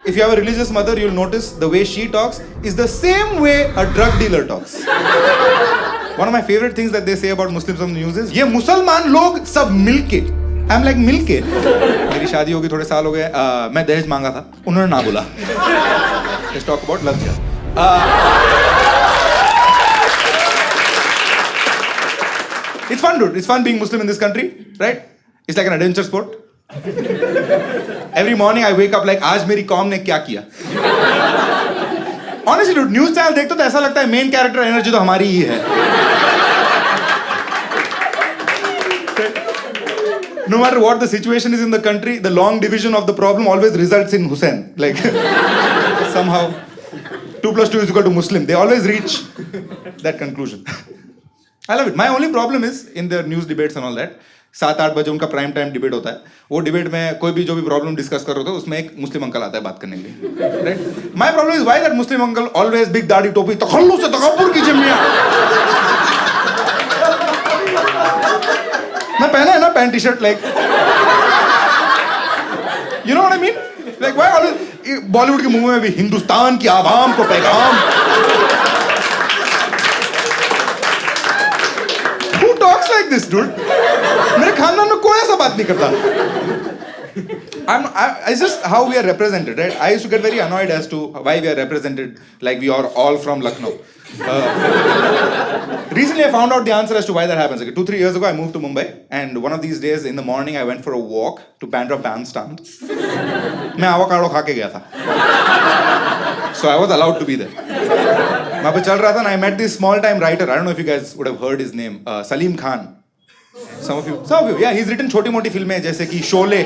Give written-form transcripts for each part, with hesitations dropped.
if you have a religious mother, you'll notice the way she talks is the same way a drug dealer talks. One of my favorite things that they say about Muslims on the news is, ये मुसलमान लोग सब मिलके. I'm like मिलके. मेरी शादी होगी थोड़े साल हो गए. मैं दहेज मांगा था. उन्होंने ना बोला. Let's talk about love here. It's fun, dude. It's fun being Muslim in this country, right? It's like an adventure sport. Every morning I wake up like, आज मेरी कौम ने क्या किया? Honestly, dude, news channel देखते तो ऐसा लगता है main character energy तो हमारी ही है. No matter what the situation is in the country, the long division of the problem always results in Hussein. Like somehow 2 + 2 = Muslim. They always reach that conclusion. I love it. My only problem is in the news debates and all that. 7-8 बजे उनका prime time debate होता है. वो debate में कोई भी जो भी प्रॉब्लम डिस्कस कर रहे होते हैं उसमें एक मुस्लिम अंकल आता है बात करने के लिए. Right? My problem is why that Muslim uncle always big दाढ़ी टोपी तखल्लुस से तकब्बुर कीजिए मियां. मैं पहना है ना pant T shirt like you know what I mean like why always Bollywood की मूवी में भी हिंदुस्तान की आवाम को पैगाम. Who talks like this, dude? मेरे खानदान में कोई ऐसा बात नहीं करता. It's just how we are represented, right? I used to get very annoyed as to why we are represented like we are all from Lucknow. Recently I found out the answer as to why that happens. Like 2-3 years ago I moved to Mumbai and one of these days in the morning I went for a walk to Bandra Bandstand. मैं avocado खा के गया था. So I was allowed to be there. मैं पे चल रहा था and I met this small time writer. I don't know if you guys would have heard his name. Salim Khan. Some of you. Yeah, he's written छोटी मोटी फिल्में जैसे कि शोले.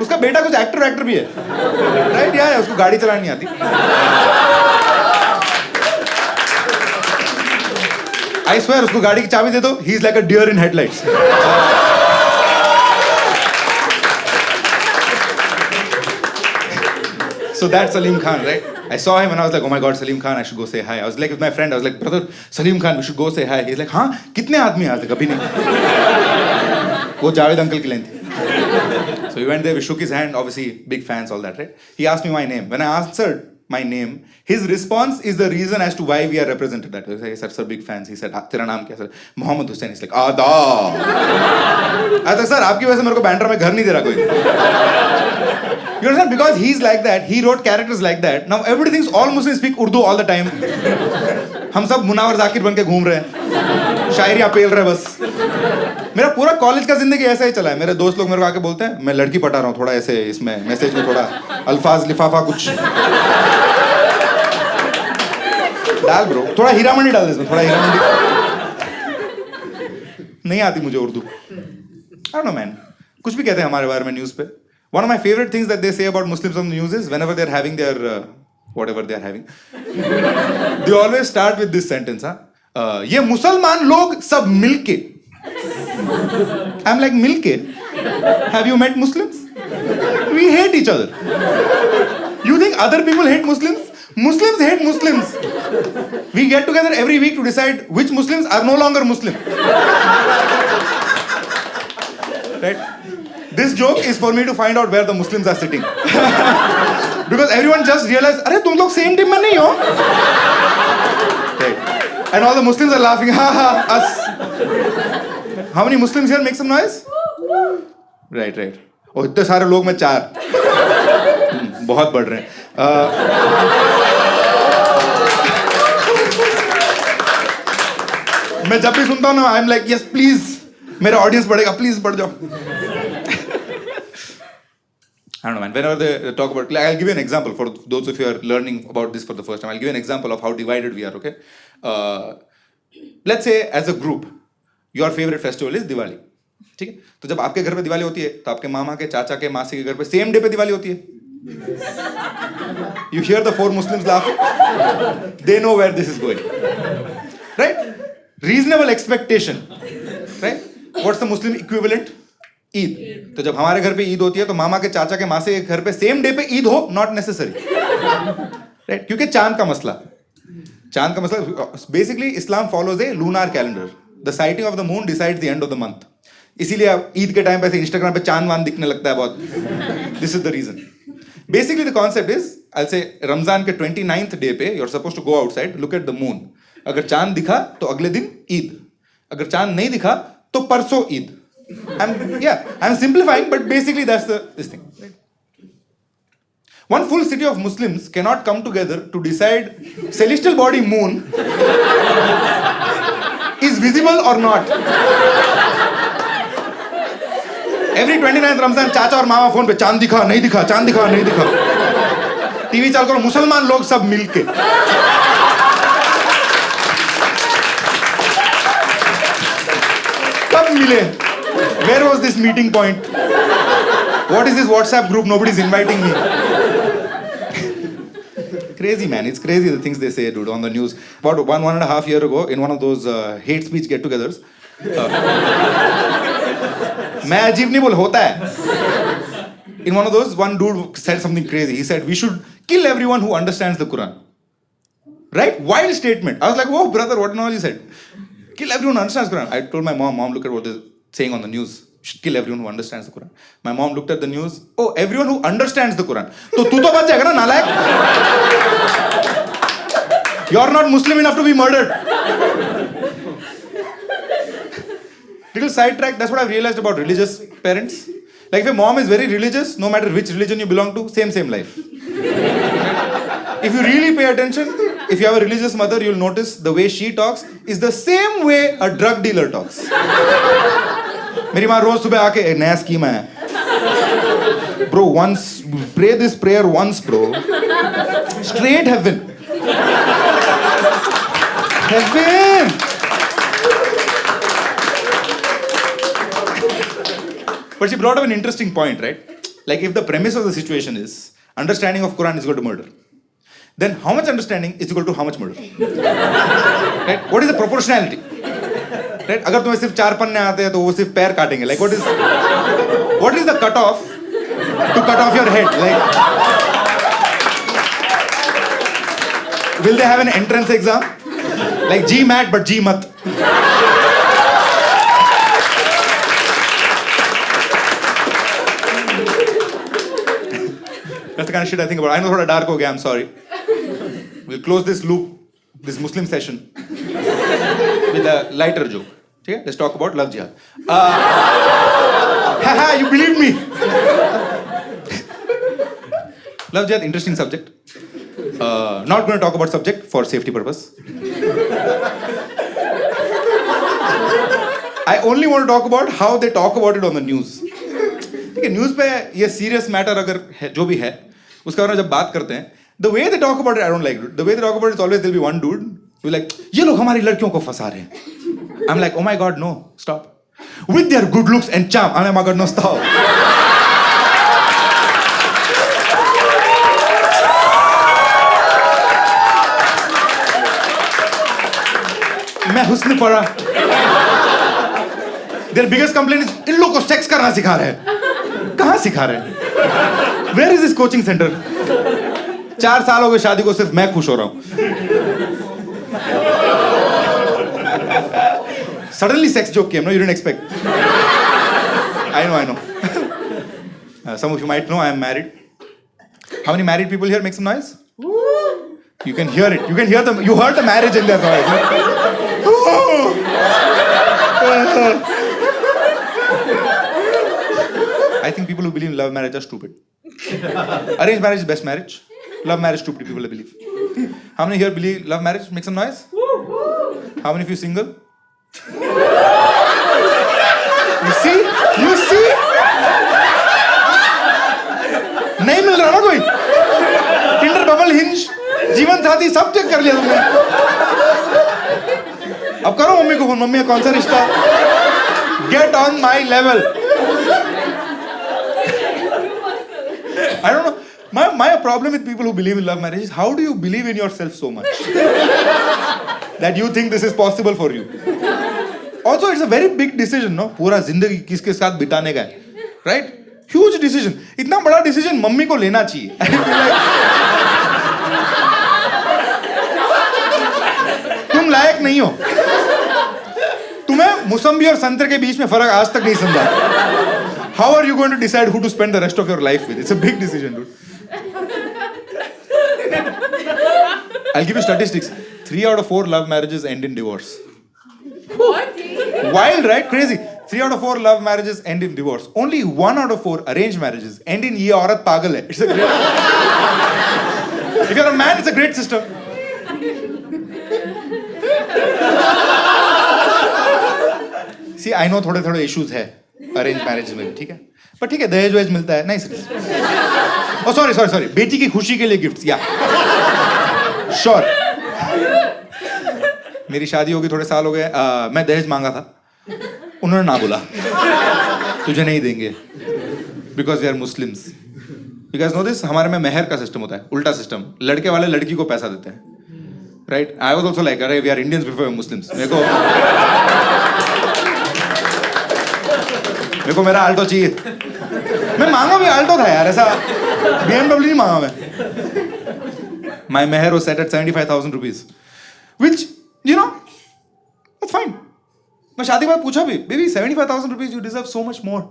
उसका बेटा कुछ एक्टर भी है. Right? Yeah, उसको गाड़ी चलानी नहीं आती. I swear उसको गाड़ी की चाबी दे दो. He's like a deer in headlights. So that's Salim Khan, right? I saw him and I was like, oh my God, Salim Khan, I should go say hi. I was like with my friend, I was like, brother, Salim Khan, we should go say hi. He's like, हाँ, कितने आदमी आते कभी नहीं. वो Javed uncle की line थी. So we went there, we shook his hand, obviously big fans, all that, right? He asked me my name. When I answered my name, his response is the reason as to why we are represented. That I said, sir, big fans. He said, तेरा नाम क्या sir? Mohammed Hussain. He's like, आदाब. I said, sir, आपकी वजह से मेरे को बैंड्रा में घर नहीं दे रहा कोई. You understand? Because he's like that, he wrote characters like that. Now everybody thinks all Muslims speak Urdu all the time. हम सब मुनावर जाकिर बन के घूम रहे हैं. शायरियाँ पेल रहे बस. मेरा पूरा कॉलेज का जिंदगी ऐसा ही चला है. मेरे दोस्त लोग मेरे को आके बोलते हैं मैं लड़की पटा रहा हूँ थोड़ा ऐसे इसमें मैसेज में थोड़ा अल्फाज लिफाफा कुछ डाल ब्रो. थोड़ा हीरामंडी डाल दे इसमें. थोड़ा हीरामंडी नहीं आती मुझे Urdu. I don't know man. कुछ भी कहते हैं हमारे बारे में न्यूज़ पे. One of my favorite things that they say about Muslims on the news is whenever they're having their whatever they're having, they always start with this sentence, ये मुसलमान लोग सब मिलके. I'm like मिलके? Have you met Muslims? We hate each other. You think other people hate Muslims? Muslims hate Muslims. We get together every week to decide which Muslims are no longer Muslim. Right? This joke is for me to find out where the Muslims are sitting. Because everyone just realized, अरे तुम लोग same team में नहीं हो. Right. And all the Muslims are laughing, ha ha, us. How many Muslims here make some noise? Right. और इतने सारे लोग में 4. बहुत बढ़ रहे हैं. मैं जब भी सुनता हूँ ना, I'm like, yes please, मेरा ऑडियंस बढ़ेगा, please बढ़ जाओ. I don't know, man. Whenever they talk about, like, I'll give you an example for those of you who are learning about this for the first time. I'll give you an example of how divided we are, okay? Let's say, as a group, your favorite festival is Diwali. ठीक है? तो जब आपके घर पे दिवाली होती है, तो आपके मामा के, चाचा के, मासी के घर पे same day पे दिवाली होती है. You hear the 4 Muslims laughing? They know where this is going. Right? Reasonable expectation. Right? What's the Muslim equivalent? Eid. तो जब हमारे घर पे ईद होती है तो मामा के चाचा के मासी के घर पे सेम डे पे ईद हो नॉट नेसेसरी. राइट? क्योंकि चांद का मसला basically Islam follows a lunar calendar. The sighting of the moon decides the end of the month. इसीलिए ईद के टाइम पे इंस्टाग्राम पे चांद वांद दिखने लगता है बहुत. This is the reason. Basically, the concept is, I'll say, Ramzan के 29th day पे you're supposed to go outside, look at the moon. अगर चांद दिखा तो अगले दिन ईद. अगर चांद नहीं दिखा तो परसों Eid. I'm simplifying, but basically that's this thing. One full city of Muslims cannot come together to decide celestial body moon is visible or not. Every 29th Ramzan चाचा और मामा फोन पे चांद दिखा नहीं दिखा, चांद दिखा नहीं दिखा. टीवी चालू करो, मुसलमान लोग सब मिलके. कब मिले? Where was this meeting point? What is this WhatsApp group? Nobody's inviting me. Crazy, man. It's crazy the things they say, dude, on the news. About one and a half year ago, in one of those hate speech get-togethers, मैं अजीब नहीं बोल होता है. In one of those, one dude said something crazy. He said, we should kill everyone who understands the Quran. Right? Wild statement. I was like, whoa, brother, what and all you said? Kill everyone who understands the Quran. I told my mom, look at what they're saying on the news. You should kill everyone who understands the Quran. My mom looked at the news. Oh, everyone who understands the Quran. So, tu to bach jayega na, nalayak. You're not Muslim enough to be murdered. Little sidetrack, that's what I've realized about religious parents. Like if your mom is very religious, no matter which religion you belong to, same life. If you really pay attention, if you have a religious mother, you'll notice the way she talks is the same way a drug dealer talks. मेरी माँ रोज सुबह आके नया scheme है. Bro, once pray this prayer once, bro. Straight heaven. Heaven. But she brought up an interesting point, right? Like if the premise of the situation is understanding of Quran is equal to murder, then how much understanding is equal to how much murder? Right? What is the proportionality? Right? अगर तुम्हें सिर्फ 4 पन्ने आते हैं तो वो सिर्फ पैर काटेंगे. Like what is the cutoff to cut off your head? Like will they have an entrance exam? Like GMAT but GMAT. That's the kind of shit I think about. I know थोड़ा dark हो गया, I'm sorry. We'll close this loop, this Muslim session, with a lighter joke. Okay? Let's talk about love jihad. Haha, you believe me. Love jihad, interesting subject. Not going to talk about subject for safety purpose. I only want to talk about how they talk about it on the news. ठीक है, news पे ये serious matter अगर है, जो भी है, उसके बारे में जब बात करते हैं, the way they talk about it, I don't like it. The way they talk about it is always there'll be one dude who's like, ये लोग हमारी लड़कियों को फंसा रहे हैं. I'm like, oh my god, no, stop. With their good looks and charm. I'm like, oh my god, no, stop. मैं हुस्न पड़ा. Their biggest complaint is इन लोगों को सेक्स करना सिखा रहे हैं. कहाँ सिखा रहे हैं? Where is this coaching center? 4 साल हो गए शादी को, सिर्फ मैं खुश हो रहा हूँ. Suddenly sex joke came. No, you didn't expect. I know. Some of you might know I am married. How many married people here? Make some noise. You can hear it. You can hear them. You heard the marriage in their voice. I think people who believe in love marriage are stupid. Arranged marriage is best marriage. Love marriage, stupid people, I believe. How many here believe love marriage? Make some noise. How many of you single? You see? नहीं मिल रहा ना कोई. Tinder, Bumble, Hinge, जीवन साथी सब check कर लिया तुमने. अब करो मम्मी को फोन. मम्मी कौन सा रिश्ता? Get on my level. I don't know. My problem with people who believe in love marriage is how do you believe in yourself so much that you think this is possible for you? Also, it's a very big decision, no? पूरा जिंदगी किसके साथ बिताने का है, right? Huge decision. इतना बड़ा decision mummy को लेना चाहिए. तुम लायक नहीं हो. तुम्हें मुसम्बी और संतरे के बीच में फर्क आज तक नहीं समझा. How are you going to decide who to spend the rest of your life with? It's a big decision, dude. I'll give you statistics. 3 out of 4 love marriages end in divorce. What? Wild, right? Crazy. 3 out of 4 love marriages end in divorce. Only 1 out of 4 arranged marriages end in "ye aurat pagal hai." It's a great. If you're a man, it's a great system. See, I know थोड़े issues है arranged marriages में, ठीक है? पर ठीक है, दहेज वहेज मिलता है, nice. Oh, sorry. बेटी की खुशी के लिए गिफ्ट्स, या श्योर. मेरी शादी होगी, थोड़े साल हो गए, मैं दहेज मांगा था, उन्होंने ना बोला, तुझे नहीं देंगे, because we are Muslims. You guys know this? हमारे में मेहर का सिस्टम होता है, उल्टा सिस्टम. लड़के वाले लड़की को पैसा देते हैं, right? I was also like, अरे we are Indians before Muslims. मेरे को मेरा आल्टो चाहिए. मैं मांगा भी आल्टो था यार, ऐसा BMW नहीं मांगा मैं. My meher was set at 75,000 rupees, which, you know, that's fine. मैं शादी के बाद पूछा भी, baby, 75,000 rupees, you deserve so much more.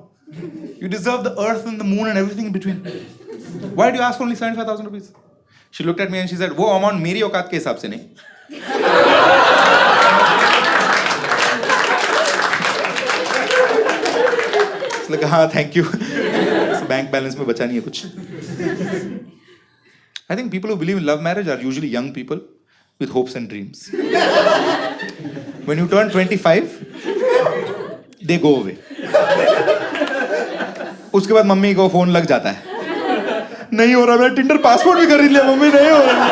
You deserve the earth and the moon and everything in between. Why do you ask for only 75,000 rupees? She looked at me and she said, वो amount मेरी औकात के हिसाब से नहीं. Like, हाँ, thank you. Bank balance में बचा नहीं है कुछ. I think people who believe in love marriage are usually young people with hopes and dreams. When you turn 25, they go away. उसके बाद मम्मी को फोन लग जाता है, नहीं हो रहा, मैं टिंडर पासपोर्ट भी खरीद लिया, मम्मी नहीं हो रहा.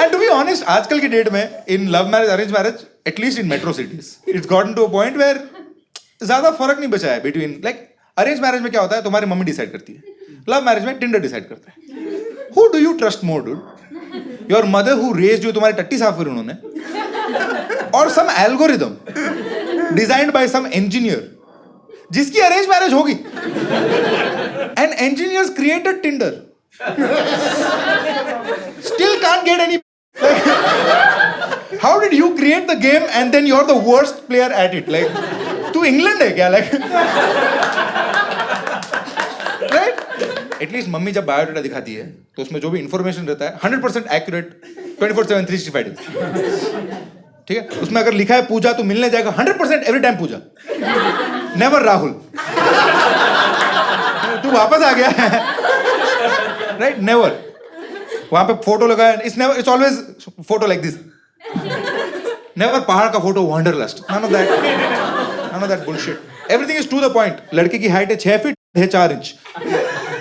And to be honest, आजकल की डेट में in love marriage, arranged marriage, at least in metro cities, it's gotten to a point where ज्यादा फर्क नहीं बचा है between, like, arranged marriage में क्या होता है, तुम्हारी मम्मी डिसाइड करती है. लव मैरिज में टिंडर डिसाइड करता है. Who do you trust more, dude? Your mother who raised you, तुम्हारी टट्टी साफ करी उन्होंने, और some algorithm designed by some engineer जिसकी अरेंज मैरिज होगी. And engineers created Tinder. Still can't get any. How did you create the game and then you're the worst player at it? Like, तू England है क्या? Like, right? At least mummy जब biodata दिखाती है तो उसमें जो भी इंफॉर्मेशन रहता है 100% एक्यूरेट, 24/7 365 डेज. ठीक है? उसमें अगर लिखा है पूजा तो मिलने जाएगा 100% एवरी टाइम पूजा. नेवर राहुल, तू वापस आ गया है, राइट? नेवर. वहां पे फोटो लगा है, it's always photo like this. Never पहाड़ का photo, wanderlust. None of that bullshit. Everything is to the point. लड़के की हाइट है 6 फीट है 4 इंच.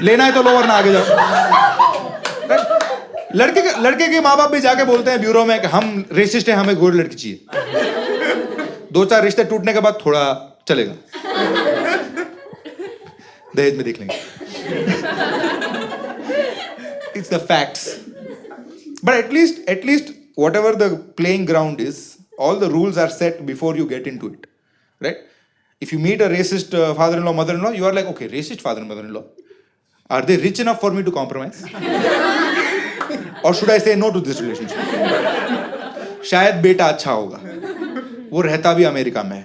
लेना है तो लोअर ना आगे जाओ. लड़के के माँ बाप भी जाके बोलते हैं ब्यूरो में कि हम रेसिस्ट हैं, हमें गोरी लड़की चाहिए. 2-4 रिश्ते टूटने के बाद थोड़ा चलेगा, दहेज में देख लेंगे. It's the facts. But at least whatever the playing ground is, all the rules are set before you get into it, right? If you meet a racist father-in-law, mother-in-law, you are like, okay, racist father and mother-in-law, are they rich enough for me to compromise? Or should I say no to this relationship? शायद बेटा अच्छा होगा, वो रहता भी America में है,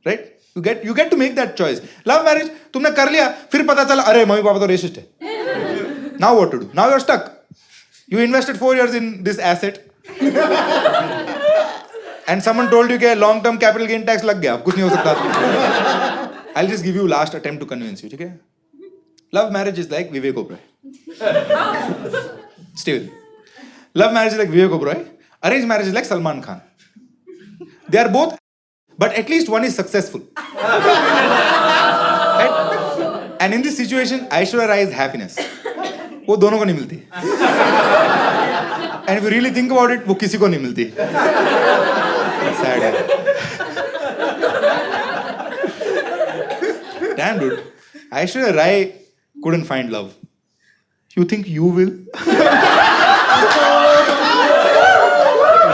right? You get to make that choice. Love marriage तुमने कर लिया, फिर पता चला अरे मम्मी पापा तो racist है. Now what to do? Now you're stuck. You invested 4 years in this asset, and someone told you कि long term capital gain tax लग गया, अब कुछ नहीं हो सकता. I'll just give you last attempt to convince you, ठीक है? Love marriage is like Vivek Oberoi. Stay with me. Love marriage is like Vivek Oberoi. Arranged marriage is like Salman Khan. They are both, but at least one is successful. Right? And in this situation, Aishwarya Rai is happiness. वो दोनों को नहीं मिलती. And if you really think about it, वो किसी को नहीं मिलती. Sad है. Damn, dude. Aishwarya Rai couldn't find love. You think you will?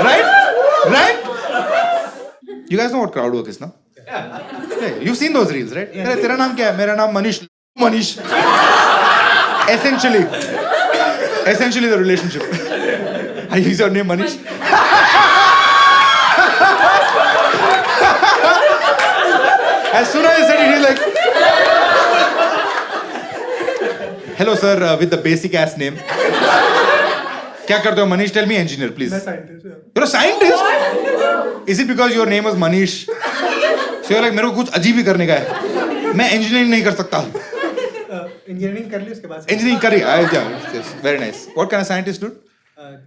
Right? You guys know what crowd work is, no? Yeah, you've seen those reels, right? अरे तेरा नाम क्या है? मेरा नाम Manish. Essentially the relationship. Is your name Manish? As soon as I said it, he's like, Hello sir, with the basic ass name. क्या करते हो Manish? Tell me engineer please. मैं साइंटिस्ट हूँ। You're a scientist? Is it because your name was Manish? So you're like मेरे को कुछ अजीब ही करने का है. मैं engineering नहीं कर सकता. इंजीनियरिंग कर ली उसके बाद Engineering करी. Yes, very nice. What kind of scientist, dude?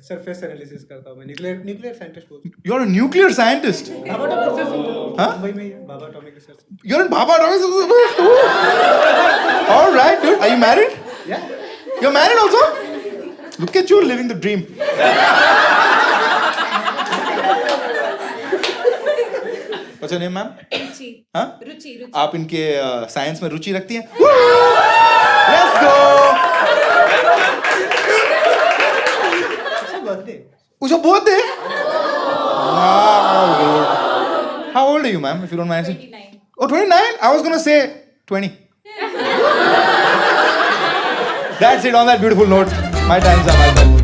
Surface analysis करता हूँ मैं न्यूक्लियर साइंटिस्ट बोलता हूँ। You're a nuclear scientist. Baba टॉमिक research हाँ? मुंबई में ही है, बाबा टॉमिक research. You're in Baba Atomic. All right, dude. Are you married? Yeah. You're married also? Look at you living the dream. What's your name, ma'am? रुचि हाँ? रुचि रुचि आप इनके science में रुचि रखती हैं? Let's go. उसका birthday Who's your birthday? Wow, dude. How old are you, ma'am? If you don't mind. 29 Oh, 29? I was gonna say 20. That's it on that beautiful note. My time's up.